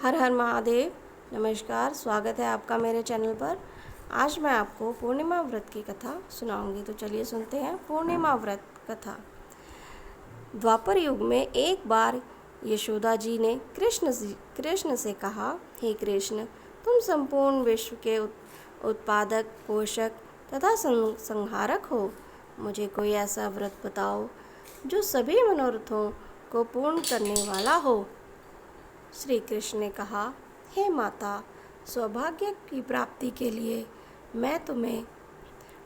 हर हर महादेव। नमस्कार, स्वागत है आपका मेरे चैनल पर। आज मैं आपको पूर्णिमा व्रत की कथा सुनाऊंगी। तो चलिए सुनते हैं पूर्णिमा व्रत कथा। द्वापर युग में एक बार यशोदा जी ने कृष्ण से कहा, हे कृष्ण, तुम संपूर्ण विश्व के उत्पादक, पोषक तथा संहारक हो। मुझे कोई ऐसा व्रत बताओ जो सभी मनोरथों को पूर्ण करने वाला हो। श्री कृष्ण ने कहा, हे माता, सौभाग्य की प्राप्ति के लिए मैं तुम्हें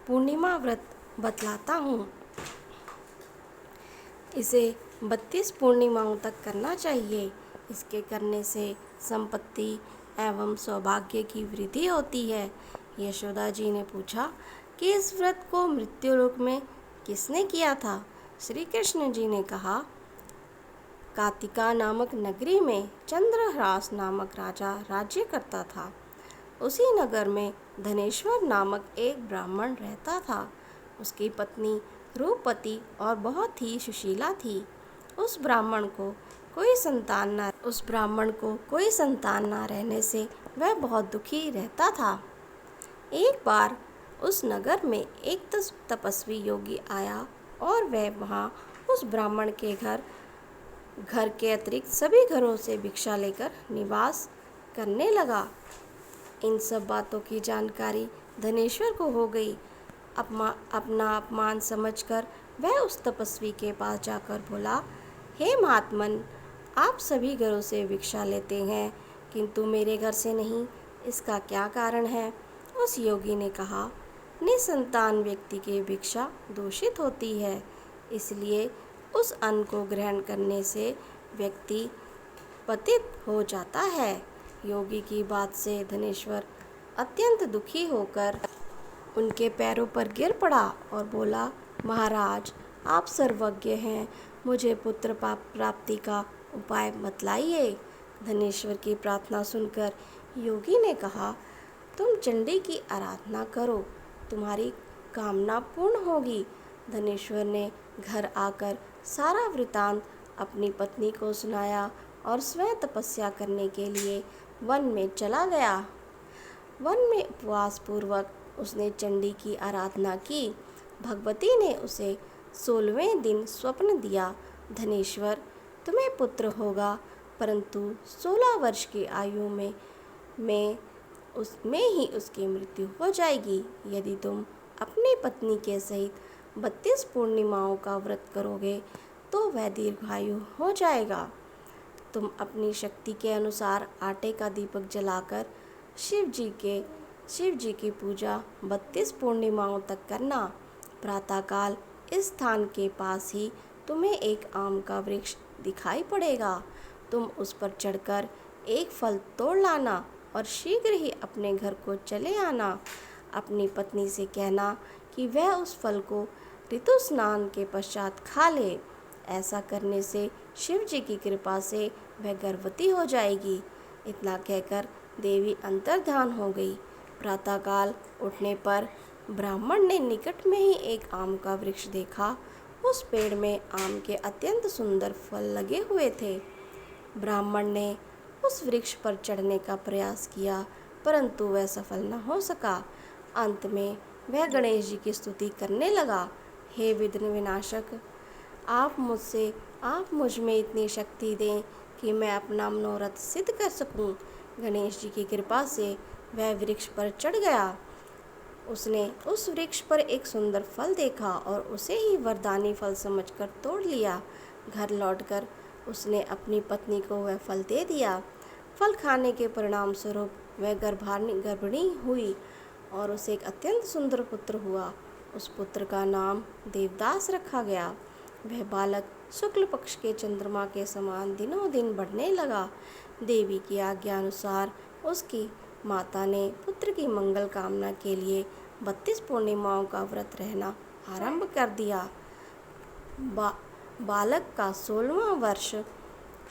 पूर्णिमा व्रत बतलाता हूँ। इसे 32 पूर्णिमाओं तक करना चाहिए। इसके करने से संपत्ति एवं सौभाग्य की वृद्धि होती है। यशोदा जी ने पूछा कि इस व्रत को मृत्युलोक में किसने किया था? श्री कृष्ण जी ने कहा, कातिका नामक नगरी में चंद्रहास नामक राजा राज्य करता था। उसी नगर में धनेश्वर नामक एक ब्राह्मण रहता था। उसकी पत्नी रूपवती और बहुत ही सुशीला थी। उस ब्राह्मण को कोई संतान न रहने से वह बहुत दुखी रहता था। एक बार उस नगर में एक तपस्वी योगी आया और वह वहाँ उस ब्राह्मण के घर के अतिरिक्त सभी घरों से भिक्षा लेकर निवास करने लगा। इन सब बातों की जानकारी धनेश्वर को हो गई। अपना अपमान समझकर वह उस तपस्वी के पास जाकर बोला, हे महात्मन, आप सभी घरों से भिक्षा लेते हैं किंतु मेरे घर से नहीं, इसका क्या कारण है? उस योगी ने कहा, निसंतान व्यक्ति की भिक्षा दूषित होती है, इसलिए उस अन्न को ग्रहण करने से व्यक्ति पतित हो जाता है। योगी की बात से धनेश्वर अत्यंत दुखी होकर उनके पैरों पर गिर पड़ा और बोला, महाराज, आप सर्वज्ञ हैं, मुझे पुत्र प्राप्ति का उपाय बतलाइए। धनेश्वर की प्रार्थना सुनकर योगी ने कहा, तुम चंडी की आराधना करो, तुम्हारी कामना पूर्ण होगी। धनेश्वर ने घर आकर सारा वृतांत अपनी पत्नी को सुनाया और स्वयं तपस्या करने के लिए वन में चला गया। वन में उपवास पूर्वक उसने चंडी की आराधना की। भगवती ने उसे 16वें दिन स्वप्न दिया, धनेश्वर, तुम्हें पुत्र होगा, परंतु 16 वर्ष की आयु में ही उसकी मृत्यु हो जाएगी। यदि तुम अपनी पत्नी के सहित 32 पूर्णिमाओं का व्रत करोगे तो वह दीर्घायु हो जाएगा। तुम अपनी शक्ति के अनुसार आटे का दीपक जलाकर शिव जी की पूजा 32 पूर्णिमाओं तक करना। प्रातःकाल इस स्थान के पास ही तुम्हें एक आम का वृक्ष दिखाई पड़ेगा। तुम उस पर चढ़कर एक फल तोड़ लाना और शीघ्र ही अपने घर को चले आना। अपनी पत्नी से कहना कि वह उस फल को ऋतु स्नान के पश्चात खा ले। ऐसा करने से शिव जी की कृपा से वह गर्भवती हो जाएगी। इतना कहकर देवी अंतर्ध्यान हो गई। प्रातःकाल उठने पर ब्राह्मण ने निकट में ही एक आम का वृक्ष देखा। उस पेड़ में आम के अत्यंत सुंदर फल लगे हुए थे। ब्राह्मण ने उस वृक्ष पर चढ़ने का प्रयास किया, परंतु वह सफल न हो सका। अंत में वह गणेश जी की स्तुति करने लगा, हे विघ्न विनाशक, आप मुझ में इतनी शक्ति दें कि मैं अपना मनोरथ सिद्ध कर सकूं। गणेश जी की कृपा से वह वृक्ष पर चढ़ गया। उसने उस वृक्ष पर एक सुंदर फल देखा और उसे ही वरदानी फल समझकर तोड़ लिया। घर लौटकर उसने अपनी पत्नी को वह फल दे दिया। फल खाने के परिणाम स्वरूप वह गर्भिणी हुई और उसे एक अत्यंत सुंदर पुत्र हुआ। उस पुत्र का नाम देवदास रखा गया। वह बालक शुक्ल पक्ष के चंद्रमा के समान दिनों दिन बढ़ने लगा। देवी की आज्ञा अनुसार उसकी माता ने पुत्र की मंगल कामना के लिए 32 पूर्णिमाओं का व्रत रहना आरंभ कर दिया। बालक का 16वां वर्ष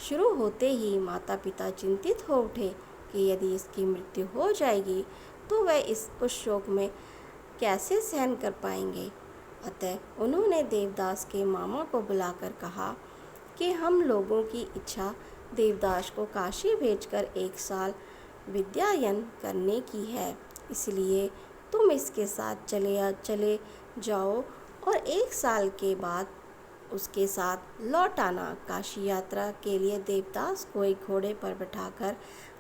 शुरू होते ही माता पिता चिंतित हो उठे कि यदि इसकी मृत्यु हो जाएगी तो वह उस शोक में कैसे सहन कर पाएंगे। अतः उन्होंने देवदास के मामा को बुलाकर कहा कि हम लोगों की इच्छा देवदास को काशी भेजकर 1 साल विद्यायन करने की है, इसलिए तुम इसके साथ चले जाओ और 1 साल के बाद उसके साथ लौट आना। काशी यात्रा के लिए देवदास को एक घोड़े पर बैठाकर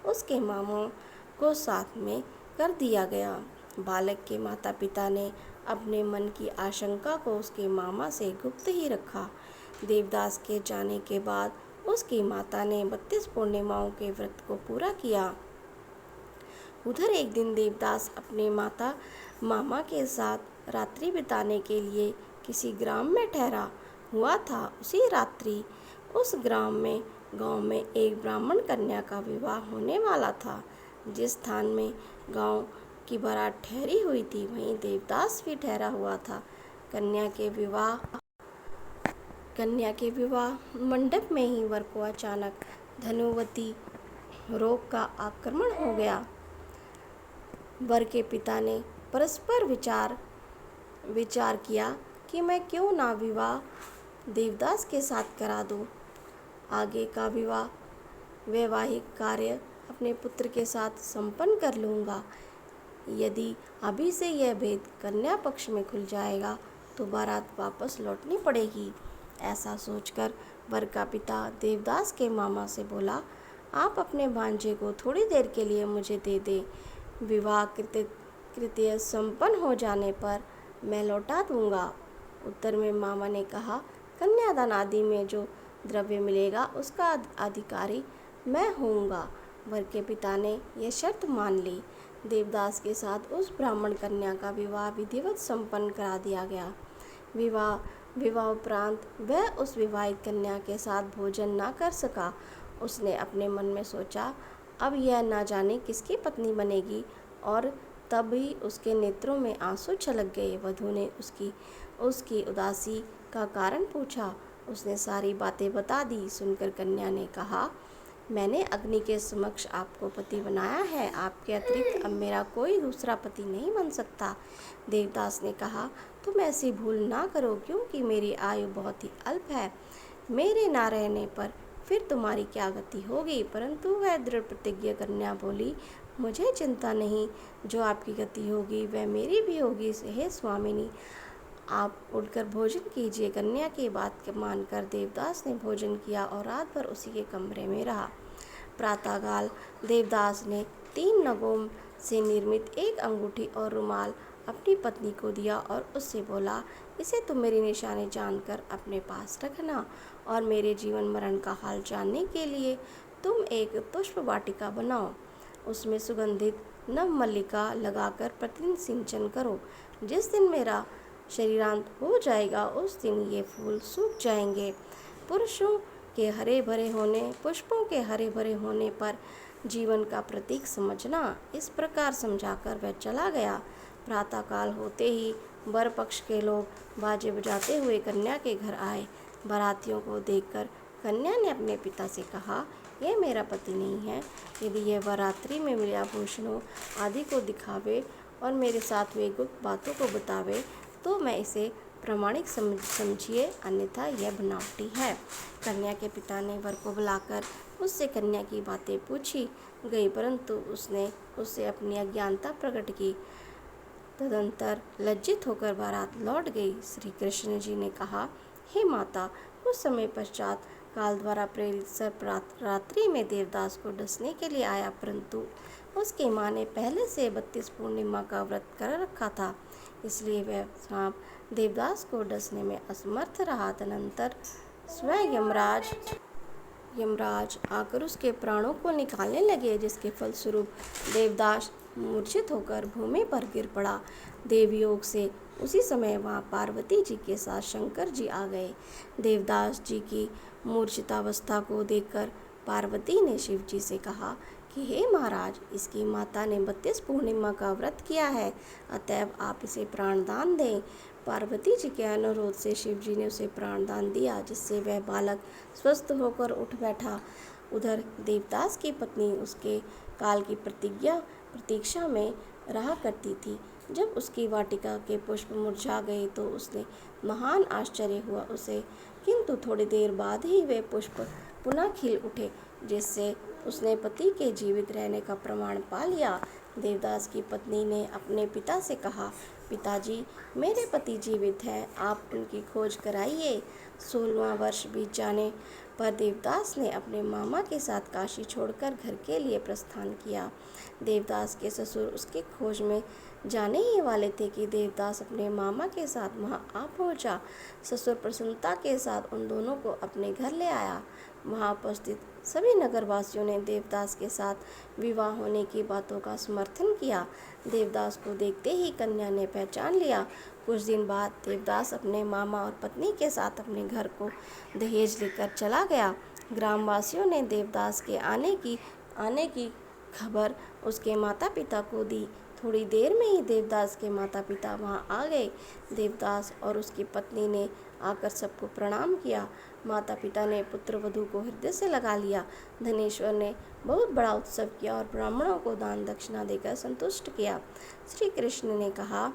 उसके मामों को साथ में कर दिया गया। बालक के माता पिता ने अपने मन की आशंका को उसके मामा से गुप्त ही रखा। देवदास के जाने के बाद उसकी माता ने 32 पूर्णिमाओं के व्रत को पूरा किया। उधर एक दिन देवदास अपने मामा के साथ रात्रि बिताने के लिए किसी ग्राम में ठहरा हुआ था। उसी रात्रि उस गांव में एक ब्राह्मण कन्या का विवाह होने वाला था। जिस स्थान में गांव की बारात ठहरी हुई थी, वहीं देवदास भी ठहरा हुआ था। कन्या के विवाह मंडप में ही वर को अचानक धनुवती रोग का आक्रमण हो गया। वर के पिता ने परस्पर विचार किया कि मैं क्यों ना विवाह देवदास के साथ करा दूं। आगे का वैवाहिक कार्य अपने पुत्र के साथ संपन्न कर लूँगा। यदि अभी से यह भेद कन्या पक्ष में खुल जाएगा तो बारात वापस लौटनी पड़ेगी। ऐसा सोचकर वर का पिता देवदास के मामा से बोला, आप अपने भांजे को थोड़ी देर के लिए मुझे दे दें। विवाह कृत्य संपन्न हो जाने पर मैं लौटा दूंगा। उत्तर में मामा ने कहा, कन्यादान आदि में जो द्रव्य मिलेगा उसका अधिकारी मैं होऊंगा। वर के पिता ने यह शर्त मान ली। देवदास के साथ उस ब्राह्मण कन्या का विवाह विधिवत संपन्न करा दिया गया। विवाह उपरांत वह उस विवाहित कन्या के साथ भोजन न कर सका। उसने अपने मन में सोचा, अब यह ना जाने किसकी पत्नी बनेगी, और तभी उसके नेत्रों में आंसू छलक गए। वधू ने उसकी उदासी का कारण पूछा। उसने सारी बातें बता दी। सुनकर कन्या ने कहा, मैंने अग्नि के समक्ष आपको पति बनाया है। आपके अतिरिक्त अब मेरा कोई दूसरा पति नहीं बन सकता। देवदास ने कहा, तुम ऐसी भूल ना करो, क्योंकि मेरी आयु बहुत ही अल्प है। मेरे ना रहने पर फिर तुम्हारी क्या गति होगी। परंतु वह दृढ़ प्रतिज्ञ कन्या बोली, मुझे चिंता नहीं, जो आपकी गति होगी वह मेरी भी होगी। हे स्वामिनी, आप उठकर भोजन कीजिए। कन्या की बात मानकर देवदास ने भोजन किया और रात भर उसी के कमरे में रहा। प्रातःकाल देवदास ने 3 नगों से निर्मित एक अंगूठी और रुमाल अपनी पत्नी को दिया और उससे बोला, इसे तुम मेरी निशानी जानकर अपने पास रखना, और मेरे जीवन मरण का हाल जानने के लिए तुम एक पुष्प वाटिका बनाओ। उसमें सुगंधित नव मल्लिका लगाकर प्रतिदिन सिंचन करो। जिस दिन मेरा शरीरांत हो जाएगा उस दिन ये फूल सूख जाएंगे। पुष्पों के हरे भरे होने पर जीवन का प्रतीक समझना। इस प्रकार समझाकर वह चला गया। प्रातःकाल होते ही वर पक्ष के लोग बाजे बजाते हुए कन्या के घर आए। बारातियों को देखकर कन्या ने अपने पिता से कहा, यह मेरा पति नहीं है। यदि यह वरात्रि में मिले आभूषणों आदि को दिखावे और मेरे साथ हुए गुप्त बातों को बतावे तो मैं इसे प्रामाणिक समझिए, अन्यथा यह बनावटी है। कन्या के पिता ने वर को बुलाकर उससे कन्या की बातें पूछी गई, परंतु उसने उससे अपनी अज्ञानता प्रकट की। तदंतर लज्जित होकर बारात लौट गई। श्री कृष्ण जी ने कहा, हे माता, कुछ समय पश्चात काल द्वारा प्रेरित सर्प रात्रि में देवदास को डसने के लिए आया, परंतु उसकी माँ ने पहले से 32 पूर्णिमा का व्रत कर रखा था, इसलिए वह सांप देवदास को डसने में असमर्थ रहा। तदनंतर स्वयं यमराज आकर उसके प्राणों को निकालने लगे, जिसके फलस्वरूप देवदास मूर्छित होकर भूमि पर गिर पड़ा। देवयोग से उसी समय वहाँ पार्वती जी के साथ शंकर जी आ गए। देवदास जी की मूर्छितावस्था को देखकर पार्वती ने शिव जी से कहा कि हे महाराज, इसकी माता ने 32 पूर्णिमा का व्रत किया है, अतएव आप इसे प्राणदान दें। पार्वती जी के अनुरोध से शिव जी ने उसे प्राणदान दिया, जिससे वह बालक स्वस्थ होकर उठ बैठा। उधर देवदास की पत्नी उसके काल की प्रतीक्षा में रहा करती थी। जब उसकी वाटिका के पुष्प मुरझा गए तो उसने महान आश्चर्य हुआ उसे, किंतु थोड़ी देर बाद ही वे पुष्प पुनः खिल उठे। जिससे उसने पति के जीवित रहने का प्रमाण पा लिया। देवदास की पत्नी ने अपने पिता से कहा, पिताजी, मेरे पति जीवित हैं, आप उनकी खोज कराइए। 16वां वर्ष बीत जाने पर देवदास ने अपने मामा के साथ काशी छोड़कर घर के लिए प्रस्थान किया। देवदास के ससुर उसकी खोज में जाने ही वाले थे कि देवदास अपने मामा के साथ वहां आ पहुंचा। ससुर प्रसन्नता के साथ उन दोनों को अपने घर ले आया। वहां उपस्थित सभी नगरवासियों ने देवदास के साथ विवाह होने की बातों का समर्थन किया। देवदास को देखते ही कन्या ने पहचान लिया। कुछ दिन बाद देवदास अपने मामा और पत्नी के साथ अपने घर को दहेज लेकर चला गया। ग्रामवासियों ने देवदास के आने की खबर उसके माता पिता को दी। थोड़ी देर में ही देवदास के माता पिता वहां आ गए। देवदास और उसकी पत्नी ने आकर सबको प्रणाम किया। माता पिता ने पुत्र वधू को हृदय से लगा लिया। धनेश्वर ने बहुत बड़ा उत्सव किया और ब्राह्मणों को दान दक्षिणा देकर संतुष्ट किया। श्री कृष्ण ने कहा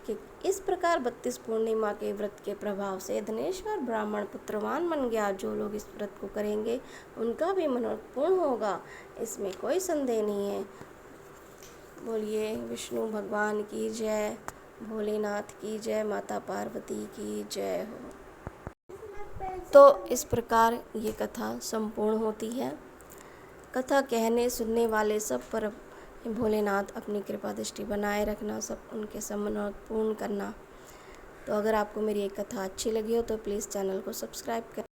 कि इस प्रकार 32 पूर्णिमा के व्रत के प्रभाव से धनेश्वर ब्राह्मण पुत्रवान बन गया। जो लोग इस व्रत को करेंगे उनका भी मनोरथ पूर्ण होगा, इसमें कोई संदेह नहीं है। बोलिए विष्णु भगवान की जय, भोलेनाथ की जय, माता पार्वती की जय हो। तो इस प्रकार ये कथा संपूर्ण होती है। कथा कहने सुनने वाले सब पर भोलेनाथ अपनी कृपा दृष्टि बनाए रखना, सब उनके सब मनोरथ पूर्ण करना। तो अगर आपको मेरी एक कथा अच्छी लगी हो तो प्लीज़ चैनल को सब्सक्राइब करें।